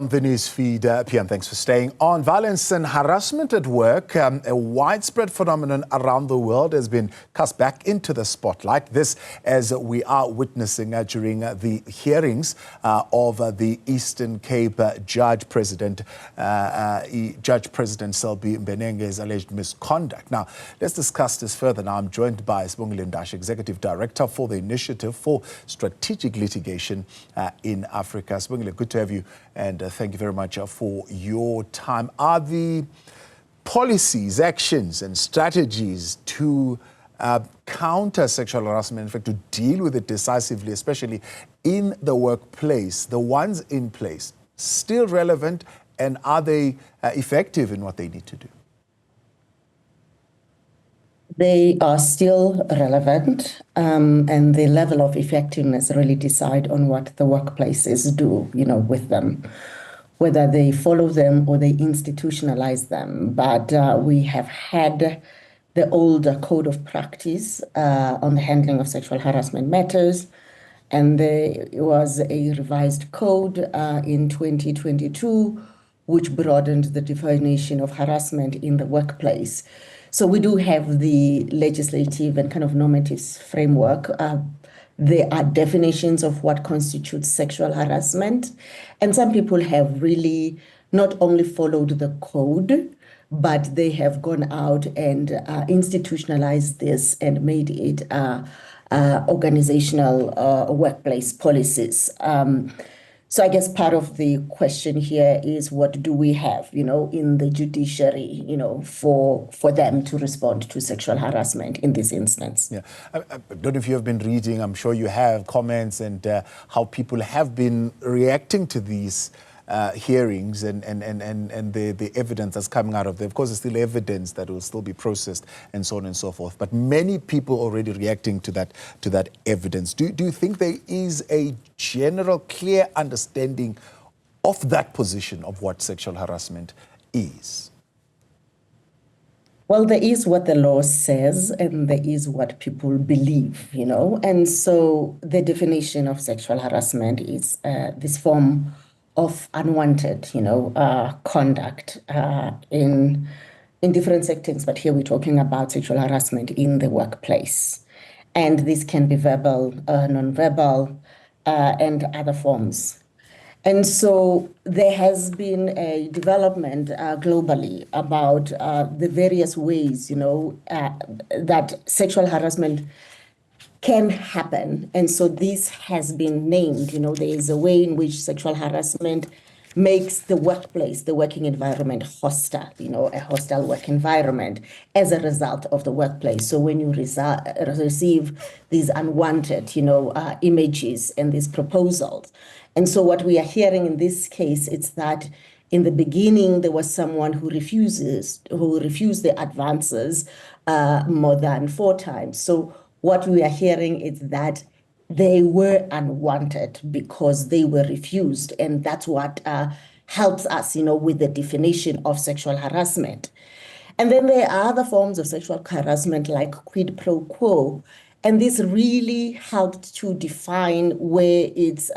The news feed, PM, thanks for staying on. Violence and harassment at work, a widespread phenomenon around the world, has been cast back into the spotlight. This as we are witnessing during the hearings of the Eastern Cape Judge President Selby Mbenenge's alleged misconduct. Now, let's discuss this further. Now, I'm joined by Sibongile Ndashe, Executive Director for the Initiative for Strategic Litigation in Africa. Sibongile, good to have you, and thank you very much for your time. Are the policies, actions and strategies to counter sexual harassment, in fact, to deal with it decisively, especially in the workplace, the ones in place, still relevant, and are they effective in what they need to do? They are still relevant, and the level of effectiveness really decide on what the workplaces do, with them, whether they follow them or they institutionalize them. But we have had the older code of practice on the handling of sexual harassment matters, and there was a revised code in 2022, which broadened the definition of harassment in the workplace. So we do have the legislative and kind of normative framework. There are definitions of what constitutes sexual harassment. And some people have really not only followed the code, but they have gone out and institutionalized this and made it organizational workplace policies. So I guess part of the question here is, what do we have, in the judiciary, for them to respond to sexual harassment in this instance? Yeah, I don't know if you have been reading, I'm sure you have, comments and how people have been reacting to these hearings and the evidence that's coming out of them. Of course, there's still evidence that will still be processed and so on and so forth. But many people already reacting to that evidence. Do you think there is a general, clear understanding of that position of what sexual harassment is? Well, there is what the law says, and there is what people believe, And so the definition of sexual harassment is this form of unwanted, conduct in different settings. But here we're talking about sexual harassment in the workplace. And this can be verbal, non-verbal, and other forms. And so there has been a development globally about the various ways, that sexual harassment can happen. And so this has been named, there is a way in which sexual harassment makes the workplace, the working environment hostile, a hostile work environment as a result of the workplace. So when you receive these unwanted, images and these proposals. And so what we are hearing in this case, it's that in the beginning, there was someone who refused the advances more than 4 times. So what we are hearing is that they were unwanted because they were refused. And that's what helps us, with the definition of sexual harassment. And then there are other forms of sexual harassment like quid pro quo. And this really helped to define where it's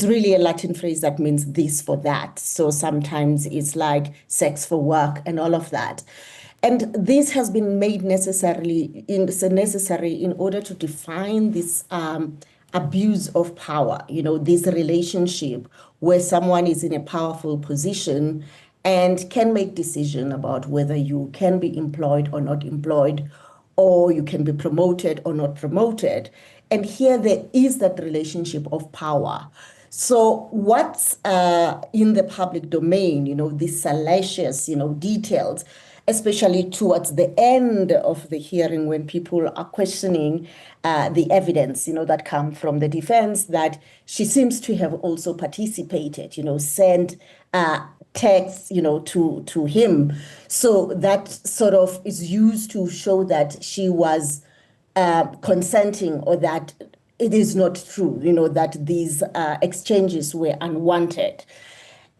really a Latin phrase that means this for that. So sometimes it's like sex for work and all of that. And this has been made necessary in order to define this abuse of power, this relationship where someone is in a powerful position and can make decision about whether you can be employed or not employed, or you can be promoted or not promoted. And here there is that relationship of power. So what's in the public domain, these salacious, details, especially towards the end of the hearing when people are questioning the evidence, that come from the defense, that she seems to have also participated, sent texts, to him. So that sort of is used to show that she was consenting, or that it is not true, that these exchanges were unwanted.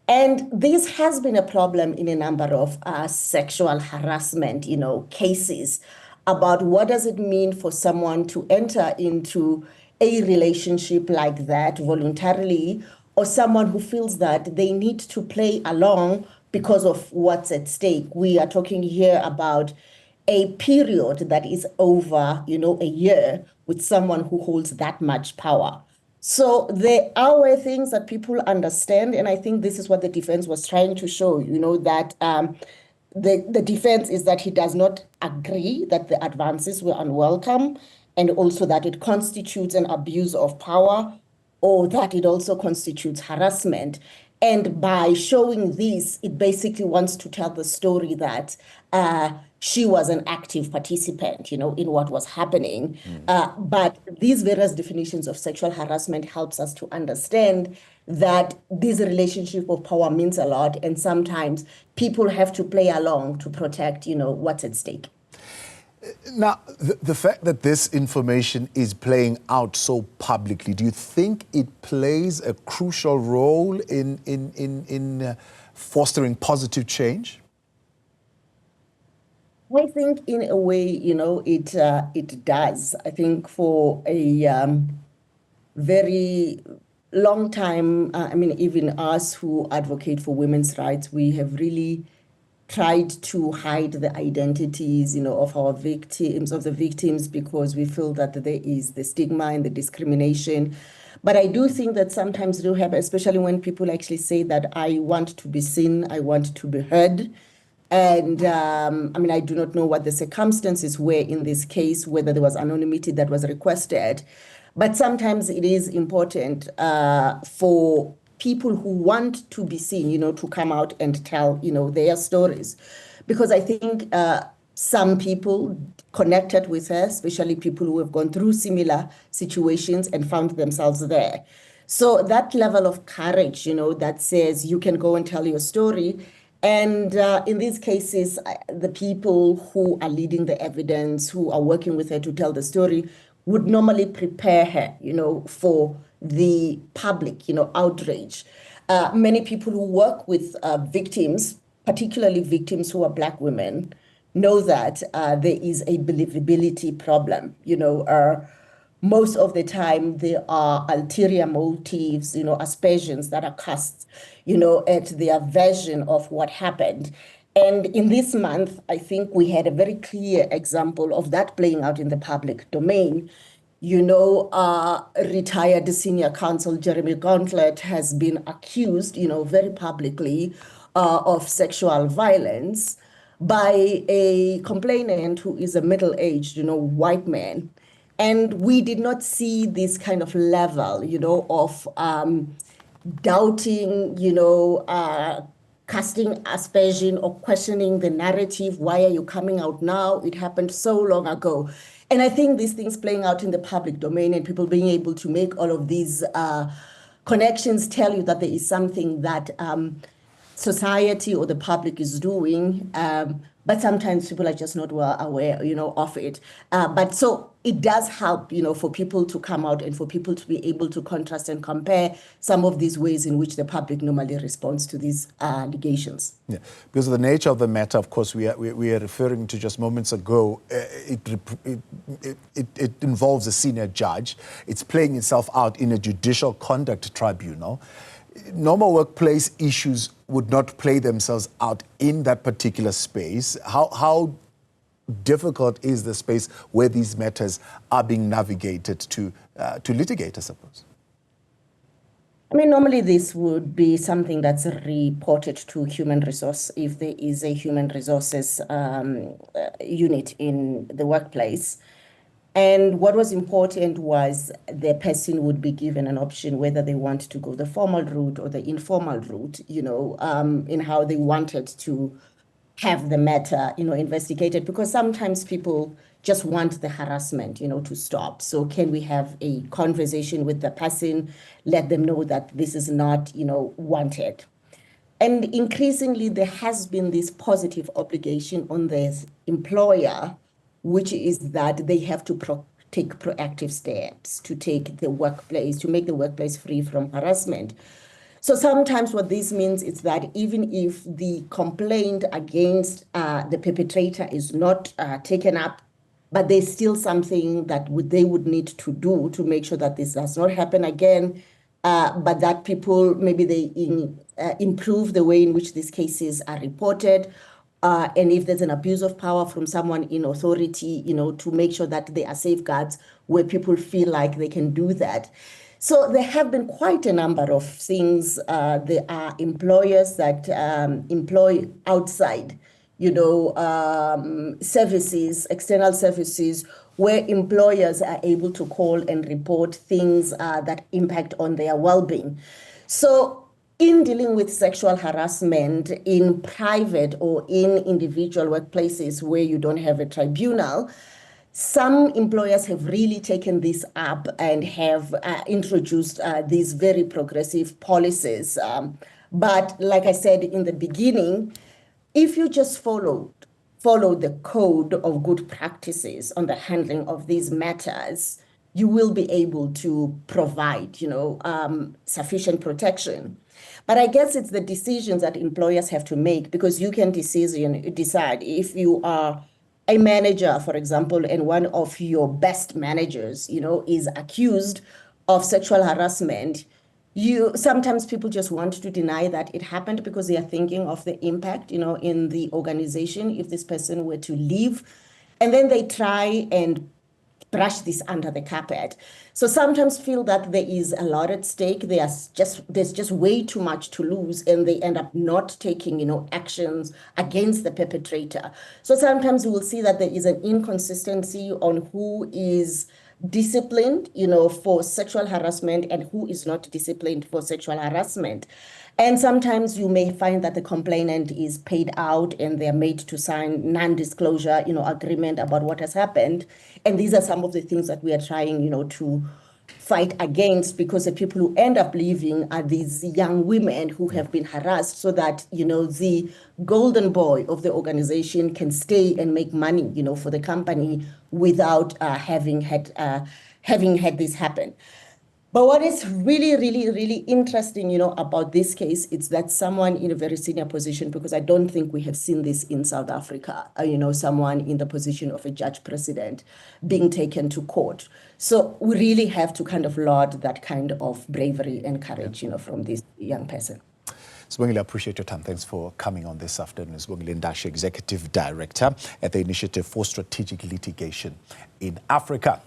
And this has been a problem in a number of sexual harassment, cases, about what does it mean for someone to enter into a relationship like that voluntarily, or someone who feels that they need to play along because of what's at stake. We are talking here about a period that is over, a year with someone who holds that much power. So there are things that people understand, and I think this is what the defense was trying to show, that the defense is that he does not agree that the advances were unwelcome, and also that it constitutes an abuse of power, or that it also constitutes harassment. And by showing this, it basically wants to tell the story that she was an active participant, in what was happening. But these various definitions of sexual harassment helps us to understand that this relationship of power means a lot, and sometimes people have to play along to protect, what's at stake. Now, the fact that this information is playing out so publicly, do you think it plays a crucial role in fostering positive change? I think in a way, it does. I think for a very long time, even us who advocate for women's rights, we have really tried to hide the identities, of our victims, because we feel that there is the stigma and the discrimination. But I do think that sometimes it do happen, especially when people actually say that I want to be seen, I want to be heard. And I do not know what the circumstances were in this case, whether there was anonymity that was requested. But sometimes it is important for people who want to be seen, to come out and tell, their stories. Because I think some people connected with her, especially people who have gone through similar situations and found themselves there. So that level of courage, that says you can go and tell your story. And in these cases, the people who are leading the evidence, who are working with her to tell the story, would normally prepare her, for the public, outrage. Many people who work with victims, particularly victims who are Black women, know that there is a believability problem. Most of the time there are ulterior motives, aspersions that are cast, at their version of what happened. And in this month, I think we had a very clear example of that playing out in the public domain. Retired senior counsel Jeremy Gauntlet has been accused, very publicly of sexual violence by a complainant who is a middle-aged, white man. And we did not see this kind of level, of doubting, casting aspersion or questioning the narrative. Why are you coming out now? It happened so long ago. And I think these things playing out in the public domain and people being able to make all of these connections tell you that there is something that society or the public is doing, but sometimes people are just not well aware, of it. But so it does help, for people to come out and for people to be able to contrast and compare some of these ways in which the public normally responds to these allegations. Yeah, because of the nature of the matter, of course, we are referring to just moments ago. It involves a senior judge. It's playing itself out in a judicial conduct tribunal. Normal workplace issues would not play themselves out in that particular space. How difficult is the space where these matters are being navigated to litigate, I suppose? Normally this would be something that's reported to human resource if there is a human resources unit in the workplace. And what was important was the person would be given an option whether they want to go the formal route or the informal route, in how they wanted to have the matter, investigated, because sometimes people just want the harassment, to stop. So can we have a conversation with the person, let them know that this is not, wanted. And increasingly, there has been this positive obligation on the employer, which is that they have to take proactive steps to make the workplace free from harassment. So sometimes what this means is that even if the complaint against the perpetrator is not taken up, but there's still something that they would need to do to make sure that this does not happen again, but that people, maybe they improve the way in which these cases are reported. And if there's an abuse of power from someone in authority, to make sure that there are safeguards where people feel like they can do that. So there have been quite a number of things. There are employers that employ outside, services, external services, where employers are able to call and report things that impact on their well-being. So in dealing with sexual harassment in private or in individual workplaces where you don't have a tribunal, some employers have really taken this up and have introduced these very progressive policies. But like I said in the beginning, if you just follow the code of good practices on the handling of these matters, you will be able to provide, sufficient protection. But I guess it's the decisions that employers have to make, because you can decide if you are a manager, for example, and one of your best managers, is accused of sexual harassment. Sometimes people just want to deny that it happened because they are thinking of the impact, in the organization if this person were to leave. And then they try and brush this under the carpet. So sometimes feel that there is a lot at stake. There's just way too much to lose, and they end up not taking, actions against the perpetrator. So sometimes you will see that there is an inconsistency on who is disciplined, for sexual harassment and who is not disciplined for sexual harassment. And sometimes you may find that the complainant is paid out and they're made to sign non-disclosure, agreement about what has happened. And these are some of the things that we are trying, to fight against, because the people who end up leaving are these young women who have been harassed, so that, the golden boy of the organization can stay and make money, for the company without having had this happen. But what is really, really, really interesting, about this case, it's that someone in a very senior position, because I don't think we have seen this in South Africa, someone in the position of a judge president being taken to court. So we really have to kind of laud that kind of bravery and courage, from this young person. Sibongile, I appreciate your time. Thanks for coming on this afternoon. Sibongile Ndashe, Executive Director at the Initiative for Strategic Litigation in Africa.